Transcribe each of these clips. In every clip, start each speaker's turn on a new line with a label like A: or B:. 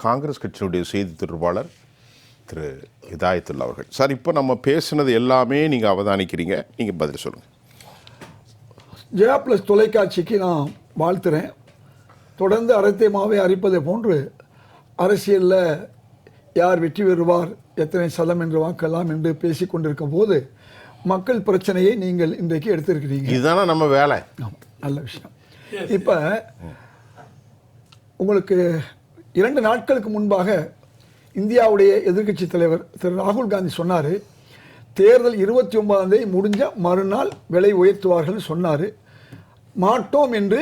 A: காங்கிரஸ் கட்சியினுடைய செய்தி தொடர்பாளர் திரு ஹிதாயத்துல்லா அவர்கள். சார், இப்போ நம்ம பேசுனது எல்லாமே நீங்கள் அவதானிக்கிறீங்க, நீங்கள் பதில் சொல்லுங்கள்.
B: ஜெயா ப்ளஸ் தொலைக்காட்சிக்கு நான் வாழ்த்துறேன். தொடர்ந்து அரைத்தேமாவை அரைப்பதை போன்று அரசியலில் யார் வெற்றி பெறுவார், எத்தனை சதம் என்று வாக்கலாம் என்று பேசிக்கொண்டிருக்கும் போது மக்கள் பிரச்சனையை நீங்கள் இன்றைக்கு எடுத்திருக்கிறீங்க.
A: இதுதானே நம்ம வேலை.
B: நல்ல விஷயம். இப்போ உங்களுக்கு 2 நாட்களுக்கு முன்பாக இந்தியாவுடைய எதிர்க்கட்சி தலைவர் திரு ராகுல் காந்தி சொன்னார், தேர்தல் 29ஆம் தேதி முடிஞ்ச மறுநாள் விலை உயர்த்துவார்கள் சொன்னார். மாட்டோம் என்று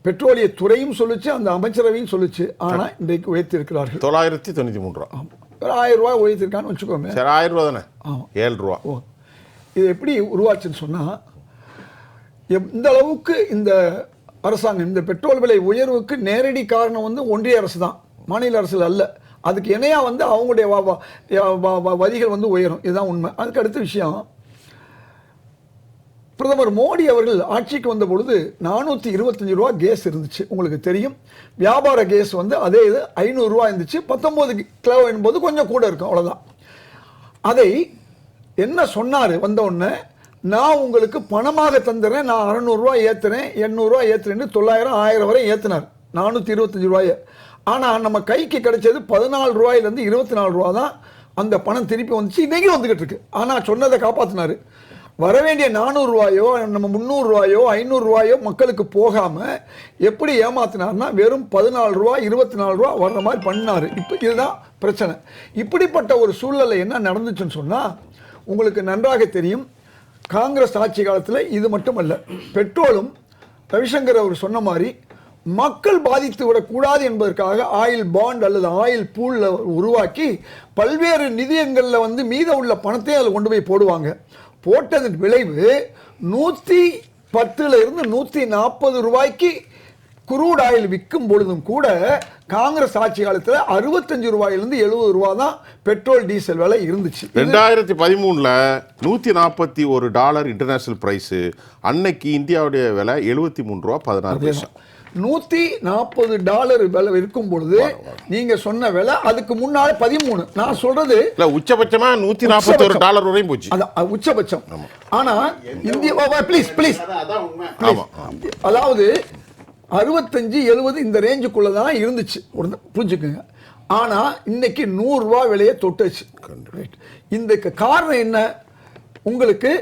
B: பெட்ரோலிய துறையும் சொல்லிச்சு, அந்த அமைச்சரவையும் சொல்லிச்சு. ஆனால் இன்றைக்கு உயர்த்திருக்கிறார்கள்.
A: 993 ரூபா.
B: ஒரு 1000 ரூபா உயர்த்திருக்கான்னு வச்சுக்கோங்க.
A: சரி, 1000 ரூபா தானே.
B: ஆமாம்,
A: 7 ரூபா.
B: இது எப்படி உருவாச்சுன்னு சொன்னால், எந்த அளவுக்கு இந்த அரசாங்கம் இந்த பெட்ரோல் விலை உயர்வுக்கு நேரடி காரணம் ஒன்றிய அரசு தான், மாநில அரசு அல்ல. அதுக்கு இணையாக அவங்களுடைய வரிகள் உயரும். இதுதான் உண்மை. அதுக்கு அடுத்த விஷயம், பிரதமர் மோடி அவர்கள் ஆட்சிக்கு வந்த பொழுது 425 ரூபா கேஸ் இருந்துச்சு, உங்களுக்கு தெரியும். வியாபார கேஸ் அதே இது 500 ரூபா இருந்துச்சு. 19 கிலோ என்பது கொஞ்சம் கூட இருக்கும், அவ்வளோதான். அதை என்ன சொன்னார் வந்த உடனே, நான் உங்களுக்கு பணமாக தந்துடுறேன், நான் 600 ரூபா ஏற்றுறேன், 800 ரூபா ஏற்றுறேன்னு 900 1000 வரை ஏற்றினார், 425 ரூபாயை. ஆனால் நம்ம கைக்கு கிடைச்சது 14 ரூபாயிலேருந்து 24 ரூபா தான். அந்த பணம் திருப்பி வந்துச்சு, இன்றைக்கி வந்துக்கிட்டு இருக்கு. ஆனால் சொன்னதை காப்பாற்றினார். வர வேண்டிய 400 ரூபாயோ நம்ம 300 ரூபாயோ 500 ரூபாயோ மக்களுக்கு போகாமல் எப்படி ஏமாத்தினார்னா, வெறும் 14 ரூபா 24 ரூபா வர்ற மாதிரி பண்ணார். இப்போ இதுதான் பிரச்சனை. இப்படிப்பட்ட ஒரு சூழ்நிலை என்ன நடந்துச்சுன்னு சொன்னால், உங்களுக்கு நன்றாக தெரியும். காங்கிரஸ் ஆட்சி காலத்தில் இது மட்டுமல்ல, பெட்ரோலும் ரவிசங்கர் அவர் சொன்ன மாதிரி மக்கள் பாதித்து விடக்கூடாது என்பதற்காக ஆயில் பாண்ட் அல்லது ஆயில் பூலில் உருவாக்கி பல்வேறு நிதியங்களில் மீத உள்ள பணத்தை அதில் கொண்டு போய் போடுவாங்க. போட்டதன் விளைவு 110 140 ரூபாய்க்கு குரூட் ஆயில் விற்கும் பொழுதும் கூட காங்கிரஸ் ஆட்சி காலத்தில் 65 ரூபாயிலிருந்து 70 ரூபா தான் பெட்ரோல் டீசல் விலை இருந்துச்சு.
A: 2013 $141 இன்டர்நேஷனல் பிரைஸ். அன்னைக்கு இந்தியாவுடைய விலை 73 ரூபா 16 பைசா.
B: $140 விலை இருக்கும் பொழுது நீங்க சொன்ன விலை அதுக்கு முன்னாலே 13. நான் சொல்றது
A: உச்சபட்சமா $141 வரையும் போச்சு,
B: உச்சபட்சம். ஆனா இந்தியா ப்ளீஸ் அதாவது 65 70 இந்த ரேஞ்சுக்குள்ள தான் இருந்துச்சு, புரிஞ்சுக்குங்க. ஆனா இன்னைக்கு 100 ரூபா விலையை தொட்டுச்சு. இந்த காரணம் என்ன? உங்களுக்கு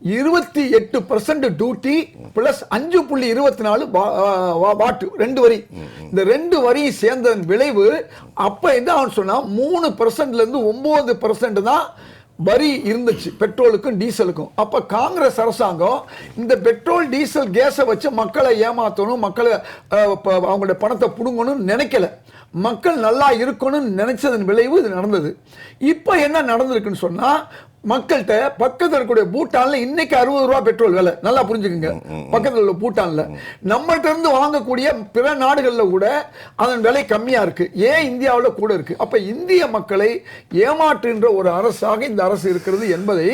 B: 28% டியூட்டி பிளஸ் 5.24 வாட், 2 வரி. இந்த 2 வரியும் சேர்ந்ததன் விளைவு அப்ப என்ன அவன் சொன்னா 3%லேருந்து 9% தான் வரி இருந்துச்சு பெட்ரோலுக்கும் டீசலுக்கும். அப்ப காங்கிரஸ் அரசாங்கம் இந்த பெட்ரோல் டீசல் கேஸை வச்சு மக்களை ஏமாற்றணும், மக்களை அவங்களுடைய பணத்தை புடுங்கணும்னு நினைக்கல. மக்கள் நல்லா இருக்கணும்னு நினைச்சதன் விளைவு இது நடந்தது. இப்போ என்ன நடந்திருக்குன்னு சொன்னா, மக்கள்கிட்ட பக்கத்தில் இருக்கக்கூடிய பூட்டான்ல இன்னைக்கு 60 ரூபா பெட்ரோல் விலை. நல்லா புரிஞ்சுக்குங்க. பக்கத்தில் உள்ள பூட்டான்ல நம்மள்ட்ட இருந்து வாங்கக்கூடிய பிற நாடுகளில் கூட அதன் விலை கம்மியா இருக்கு. ஏன் இந்தியாவில் கூட இருக்கு? அப்ப இந்திய மக்களை ஏமாற்றுகின்ற ஒரு அரசாக இந்த அரசு இருக்கிறது என்பதை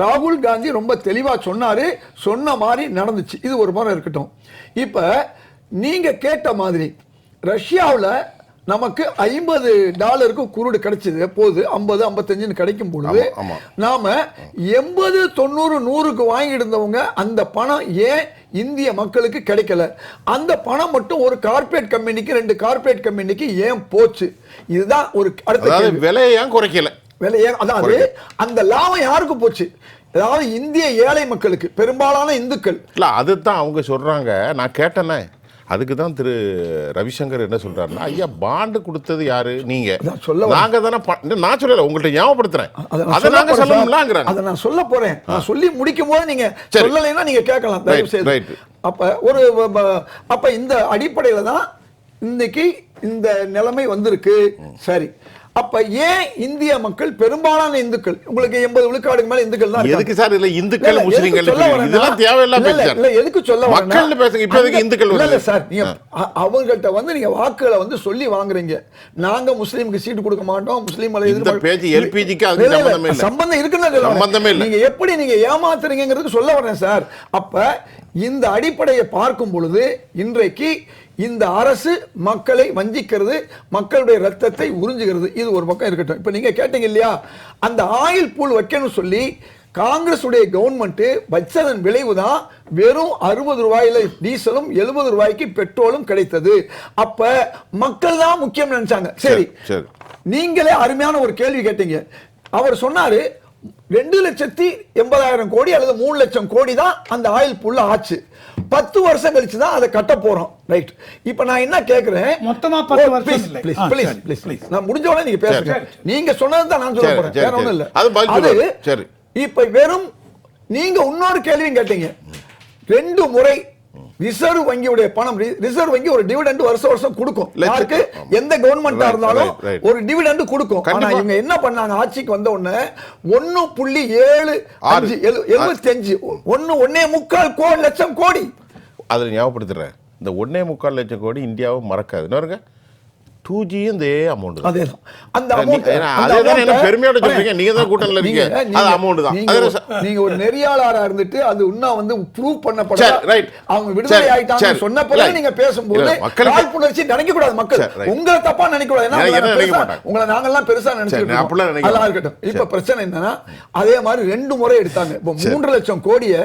B: ராகுல் காந்தி ரொம்ப தெளிவா சொன்னாரு. சொன்ன மாதிரி நடந்துச்சு. இது ஒரு முறை இருக்கட்டும். இப்ப நீங்க கேட்ட மாதிரி ரஷ்யாவில் நமக்கு $50 குருடு கிடைச்சது. போது 50 55 கிடைக்கும் பொழுது நாம 80 90 100க்கு வாங்கிட்டு இருந்தவங்க அந்த பணம் ஏன் இந்திய மக்களுக்கு கிடைக்கல? அந்த பணம் மட்டும் ஒரு கார்ப்பரேட் கம்பெனிக்கு 2 கார்ப்பரேட் கம்பெனிக்கு ஏன் போச்சு? இதுதான் ஒரு அடுத்த
A: விலையை ஏன் குறைக்கல? விலையை,
B: அதாவது அந்த லாபம் யாருக்கு போச்சு? அதாவது இந்திய ஏழை மக்களுக்கு, பெரும்பாலான இந்துக்கள்.
A: இல்ல, அதுதான் அவங்க சொல்றாங்க. நான் கேட்டேனே, அதுக்கு தான் திரு ரவிசங்கர் என்ன சொல்றாருன்னா, ஐயா பாண்டு கொடுத்தது யாரு? நீங்க. நாங்க தானே. நான் சொல்லல, உங்கள்ட்ட ஞாபகப்படுத்துறேன். அதை நாங்க சொல்லணும்லாங்கறாங்க.
B: அதை நான் சொல்ல போறேன். நான் சொல்லி முடிக்கும் போது நீங்க சொல்லலைன்னா நீங்க கேட்கலாம், தயவு செய்து. அப்ப இந்த அடிப்படையில தான் இன்னைக்கு இந்த நிலைமை வந்திருக்கு. சரி, அப்ப ஏன் இந்திய மக்கள், பெரும்பாலான இந்துக்கள், உங்களுக்கு 80 விழுக்காடுக்கு மேல இந்துக்கள் தான்.
A: எதுக்கு சார் இல்ல இந்துக்கள் முஸ்லிம்கள் இதெல்லாம் தேவையில்லாம பேசுறாங்க?
B: இல்ல, எதுக்கு சொல்ல
A: மக்கள் பேசுங்க. இப்போ எதுக்கு இந்துக்கள்?
B: இல்ல சார், நீங்க அவங்கள்ட்ட நீங்க வாக்குகளை சொல்லி வாங்குறீங்க. நாங்க முஸ்லீமுக்கு சீட்டு கொடுக்க மாட்டோம், முஸ்லீம்
A: இந்த பேஜ் எல்பிஜிக்கு அது சம்பந்தமே இல்ல.
B: சம்பந்தம் இருக்குன்னு
A: சம்பந்தமே இல்ல.
B: நீங்க எப்படி நீங்க ஏமாத்துறீங்கிறதுக்கு சொல்ல வரேன் சார். அப்ப இந்த அடிப்படையை பார்க்கும் பொழுது இன்றைக்கு இந்த அரசு மக்களை வஞ்சிக்கிறது, மக்களுடைய ரத்தத்தை உறிஞ்சுகிறது. இது ஒரு பக்கம் இருக்கட்டும். இப்ப நீங்க கேட்டீங்க இல்லையா, அந்த ஆயில் பூல் வைக்கணும்னு சொல்லி காங்கிரஸ் உடைய கவர்மெண்ட் வச்சதன் விளைவுதான் வெறும் 60 ரூபாயில டீசலும் 70 ரூபாய்க்கு பெட்ரோலும் கிடைத்தது. அப்ப மக்கள் தான் முக்கியம் நினைச்சாங்க. சரி, நீங்களே அருமையான ஒரு கேள்வி கேட்டீங்க. அவர் சொன்னாரு 2,80,000 கோடி அல்லது 3 லட்சம் கோடி தான் அந்த ஆயில் புல்ல ஆச்சு. 10 வருஷம் கழிச்சு தான் அதை கட்ட போறோம். ரைட். இப்ப நான் என்ன கேக்குறேன்,
C: மொத்தமா 10 வருஷம் இல்ல.
B: ப்ளீஸ் நான் முடிஞ்ச உடனே நீங்க பேசுங்க. நீங்க சொன்னது தான் நான் சொல்ல போறேன், வேற ஒண்ணும் இல்ல. அது இப்ப வெறும் நீங்க இன்னொரு கேள்வியும் கேட்டீங்க. 2 முறை ரிசர்வ் வங்கியுடைய பணம், ரிசர்வ் வங்கி ஒரு டிவிடெண்ட் வருஷம் கொடுக்கும். யாருக்கு? எந்த கவர்மெண்டா இருந்தாலும் ஒரு டிவிடெண்ட் கொடுக்கும். ஆனா இவங்க என்ன பண்ணாங்க, ஆட்சிக்கு வந்த உடனே 1.75 1.25 லட்சம் கோடி.
A: அதில் ஞாபகப்படுத்துறேன், இந்த 1.25 லட்சம் கோடி இந்தியாவை மறக்காது. என்ன 2G இதே அமௌண்ட்.
B: அதேதான் அந்த அமௌண்ட்.
A: அதேதான் என்ன பெருமையோட சொல்றீங்க, நீங்க தான் கூட்டத்துல இருக்கீங்க. அது அமௌண்ட் தான்.
B: நீங்க ஒரு நெறியாளரா இருந்துட்டு அது இன்னும் வந்து ப்ரூவ் பண்ணப்படல. அவங்க விடுதலை ஆயிட்டாங்க சொன்ன பிறகு நீங்க பேசும்போது காழ்ப்புணர்ச்சி நினைக்க கூடாது. மக்கள் உங்களை தப்பா நினைக்க கூடாது. உங்களை நாங்கெல்லாம் பெருசா நினைச்சிருக்கோம். அதெல்லாம் இருக்கட்டும். இப்ப பிரச்சனை என்னன்னா, அதே மாதிரி 2 முறை எடுத்தாங்க. இப்ப 3 லட்சம் கோடியை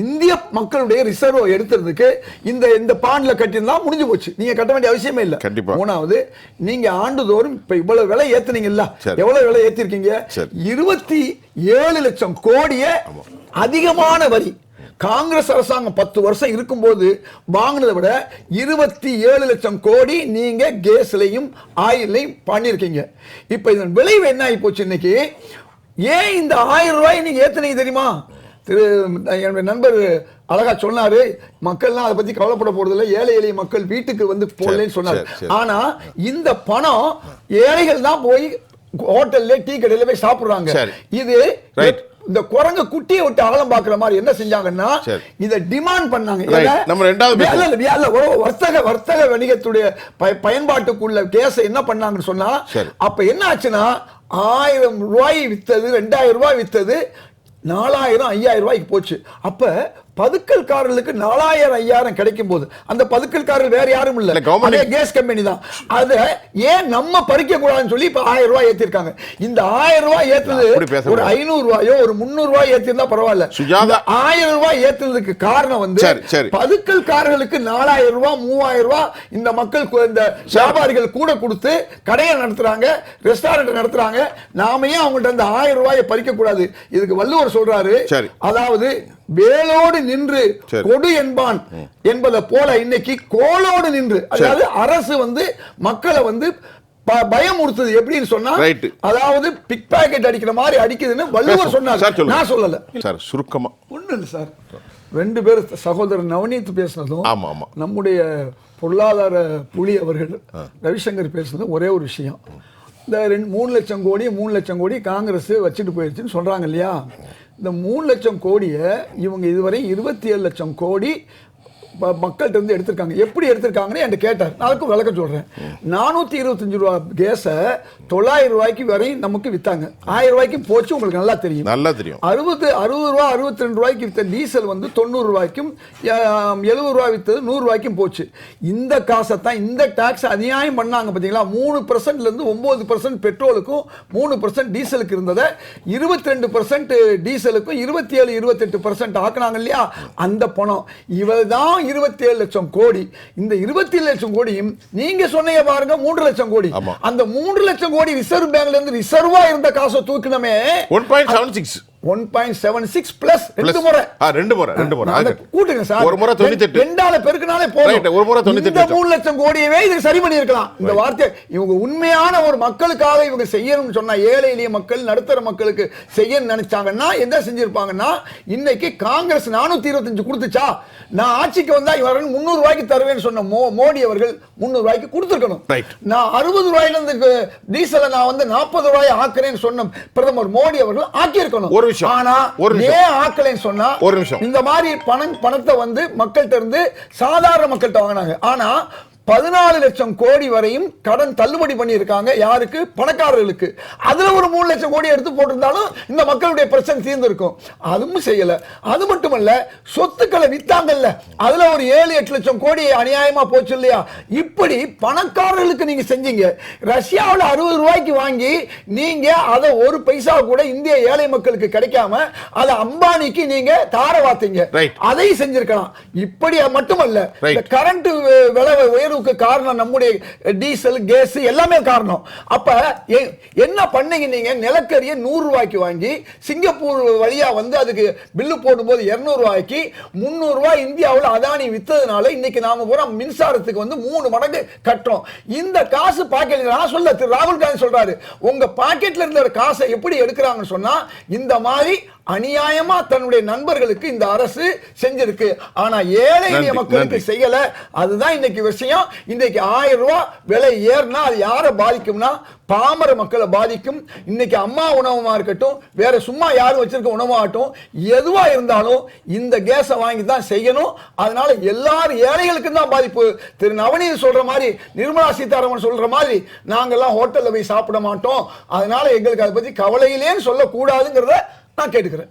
B: இந்திய மக்களுடைய ரிசர்வ் எடுத்துறதுக்கு இந்த பாண்ட்ல கட்டியிருந்தா முடிஞ்சு போச்சு. நீங்க கட்ட வேண்டிய அவசியமே இல்ல. மூணாவது, நீங்க ஆண்டுதோறும் இப்ப இவ்வளவு விலை ஏத்துனீங்கல்ல, எவ்வளவு விலை ஏத்திருக்கீங்க? 27 லட்சம் கோடிய அதிகமான வரி காங்கிரஸ் அரசாங்கம் 10 வருஷம் இருக்கும்போது வாங்கினதை விட 27 லட்சம் கோடி நீங்க கேஸ்லையும் ஆயிலையும் பண்ணிருக்கீங்க. இப்ப இதன் விளைவு என்ன ஆகி போச்சு இன்னைக்கு? ஏன் இந்த 1000 ரூபாய் நீங்க ஏத்துனீங்க தெரியுமா? என்னுடைய நண்பர் அழகா சொன்னாரு, மக்கள்லாம் அதை பத்தி கவலைப்பட போறது இல்லை, ஏழை எளிய மக்கள் வீட்டுக்கு வந்து போடலன்னு சொன்னாரு. ஆனா இந்த பணம் ஏழைகள் தான் போய் ஹோட்டல்ல டீ கடையில போய் சாப்பிடுறாங்க. இது இந்த குரங்கு குட்டியை விட்டு அகலம் பாக்குற மாதிரி என்ன செஞ்சாங்கன்னா இத டிமாண்ட் பண்ணாங்க. வர்த்தக வணிகத்துடைய பயன்பாட்டுக்குள்ள கேஸை என்ன பண்ணாங்கன்னு சொன்னா, அப்ப என்ன ஆச்சுன்னா 1000 ரூபாய் வித்தது, 2000 ரூபாய் வித்தது 4000 5000 ரூபாய்க்கு போச்சு. அப்ப பதுக்கல்காரர்களுக்கு 4000 5000 கிடைக்கும் போது அந்த பதுக்கல்காரர்கள் வேற யாரும் இல்ல, கேஸ் கம்பெனி தான். அத ஏன் நம்ம பறிக்க கூடாதுன்னு சொல்லி இப்ப 1000 ரூபாய் ஏத்திருக்காங்க. இந்த 1000 ரூபாய் ஏத்துறது ஒரு 500 ரூபாயோ ஒரு 300 ரூபாய் ஏத்திருந்தா பரவாயில்ல. 1000 ரூபாய் ஏத்துறதுக்கு காரணம் வந்து பதுக்கல்காரர்களுக்கு 4000 ரூபாய் 3000 ரூபாய் இந்த மக்கள், இந்த வியாபாரிகள் கூட கொடுத்து கடையை நடத்துறாங்க, ரெஸ்டாரண்ட் நடத்துறாங்க. நாம ஏன் அவங்கள்ட்ட அந்த 1000 ரூபாயை பறிக்க கூடாது? இதுக்கு வள்ளுவர் சொல்றாரு, அதாவது வேலோடு நின்று கொடு என்பான் என்பதை போல இன்னைக்கு கோலோடு நின்று, அதாவது அரசு வந்து மக்களை வந்து பயமுறுத்துது. எப்படின்னு சொன்னா, அதாவது பிக் பாக்கெட் அடிக்கிற மாதிரி அடிக்குதுன்னு வள்ளுவர் சொன்னார், நான் சொல்லல
A: சார். சுருக்கமா
B: ஒண்ணு இல்ல சார், 2 பேர் சகோதரர் நவநீத் பேசுனதும் நம்முடைய பொருளாதார புலி அவர்கள் ரவிசங்கர் பேசுனதும் ஒரே ஒரு விஷயம். இந்த 3 லட்சம் கோடி 3 லட்சம் கோடி காங்கிரஸ் வச்சுட்டு போயிடுச்சுன்னு சொல்றாங்க இல்லையா? இந்த 3 லட்சம் கோடியை இவங்க இதுவரை 27 லட்சம் கோடி மக்கள்கிட்ட இருந்து எடுத்திருக்காங்க. எப்படி எடுத்திருக்காங்கன்னு என்கிட்ட கேட்டார், அதுக்கு விளக்கம் சொல்றேன். 425 ரூபாய் கேஸை 900 ரூபாய்க்கு வரை நமக்கு வித்தாங்க. 1000 ரூபாய்க்கு போச்சு, உங்களுக்கு நல்லா தெரியும். 60 ரூபாய் 62 ரூபாய்க்கு வித்த டீசல் வந்து 90 ரூபாய்க்கும் 70 ரூபாய் வித்தது 100 ரூபாய்க்கும் போச்சு. இந்த காசை தான் இந்த டாக்ஸ் அநியாயம் பண்ணாங்க பாத்தீங்களா? 3% இருந்து 9% பெட்ரோலுக்கும் 3% டீசலுக்கு இருந்ததை 22% டீசலுக்கும் 27-28% ஆக்குனாங்க இல்லையா? அந்த பணம் இவதான் 27 லட்சம் கோடி. இந்த 27 லட்சம் கோடியும் நீங்க சொன்னீங்க பாருங்க 3 லட்சம் கோடி. அந்த 3 லட்சம் கோடி ரிசர்வ் பேங்க்ல இருந்து ரிசர்வா இருந்த காசை தூக்கினமே 1.76 பிளஸ் 2 முறை கூட்டுங்க சார்.
A: ஒரு முறை 98,
B: 2ஆல பெருக்கினாலே போதும்.
A: ஒரு முறை 98.
B: 3 லட்சம் கோடியவே இது சரி பண்ணி இருக்கலாம். இந்த வார்த்தை இவங்க உண்மையான ஒரு மக்களுக்காக இவங்க செய்யணும்னு சொன்னா, ஏழை எளிய மக்கள் நடுத்தர மக்களுக்கு செய்யணும்னு நினைச்சாங்கன்னா என்ன செஞ்சிருப்பாங்கன்னா, இன்னைக்கு காங்கிரஸ் 425 கொடுத்துச்சா, நான் ஆட்சிக்கு வந்தா இவர்கள் 300 ரூபாய்க்கு தருவேன்னு சொன்ன மோடி அவர்கள் 300 ரூபாய்க்கு கொடுத்துருக்கணும். நான் 60 ரூபாயில இருந்து டீசலை நான் வந்து 40 ரூபாய் ஆக்குறேன்னு சொன்ன பிரதமர் மோடி அவர்கள் ஆக்கி இருக்கணும். ஆனா ஏன் ஆக்கலைன்னு சொன்னா, இந்த மாதிரி பணத்தை வந்து மக்கள்கிட்ட இருந்து சாதாரண மக்கள்கிட்ட வாங்கினாங்க. ஆனா 14 லட்சம் கோடி வரையும் கடன் தள்ளுபடி பண்ணியிருக்காங்க. யாருக்கு? பணக்காரர்களுக்கு. அதுல ஒரு 3 லட்சம் கோடி எடுத்து போட்டிருந்தாலும் இந்த மக்களுடைய பிரச்சனை தீர்ந்திருக்கும். அதுவும் செய்யல. அது மட்டுமல்ல, சொத்துக்களை வித்தாங்கல்ல, அதுல ஒரு 7-8 லட்சம் கோடி அநியாயமா போச்சு இல்லையா? இப்படி பணக்காரர்களுக்கு நீங்க செஞ்சீங்க. ரஷ்யாவில் 60 ரூபாய்க்கு வாங்கி நீங்க அதை ஒரு பைசா கூட இந்திய ஏழை மக்களுக்கு கிடைக்காம அதை அம்பானிக்கு நீங்க தார வாத்தீங்க. அதை செஞ்சிருக்கலாம். இப்படி மட்டுமல்ல, கரண்ட் விலை உயர்வுக்கு காரணம் நம்முடைய டீசல், கேஸ் எல்லாமே காரணம். அப்ப என்ன பண்ணீங்க? நீங்க நிலக்கரியை 100 ரூபாய்க்கு வாங்கி சிங்கப்பூர் வழியா வந்து அதுக்கு பில்லு போடும்போது 200 ரூபாய்க்கு 300 ரூபாய் இந்தியாவில் அதானி வித்ததுனால இன்னைக்கு நாம பூரா மின்சாரத்துக்கு வந்து 3 மடங்கு கட்டுறோம். இந்த காசு பாக்கெட்ல நான் சொல்ல திரு ராகுல் காந்தி சொல்றாரு, உங்க பாக்கெட்ல இருந்த காசை எப்படி எடுக்கிறாங்கன்னு சொன்னா இந்த மாதிரி அநியாயமா தன்னுடைய நண்பர்களுக்கு இந்த அரசு செஞ்சிருக்கு. ஆனா ஏழை எளிய மக்களுக்கு செய்யல. அதுதான் இன்னைக்கு விஷயம். இன்னைக்கு 1000 ரூபாய் விலை ஏறினா அது யாரை பாதிக்கும்னா பாமர மக்களை பாதிக்கும். இன்னைக்கு அம்மா உணவமா இருக்கட்டும், வேற சும்மா யாரும் வச்சிருக்க உணவாகட்டும், எதுவா இருந்தாலும் இந்த கேஸை வாங்கி தான் செய்யணும். அதனால எல்லாரும் ஏழைகளுக்கு தான் பாதிப்பு. திரு நவநீத் சொல்ற மாதிரி, நிர்மலா சீதாராமன் சொல்ற மாதிரி நாங்கெல்லாம் ஹோட்டல்ல போய் சாப்பிட மாட்டோம், அதனால எங்களுக்கு அதை பத்தி கவலையிலேன்னு சொல்லக்கூடாதுங்கிறத நான் கேட்டுக்கிறேன்.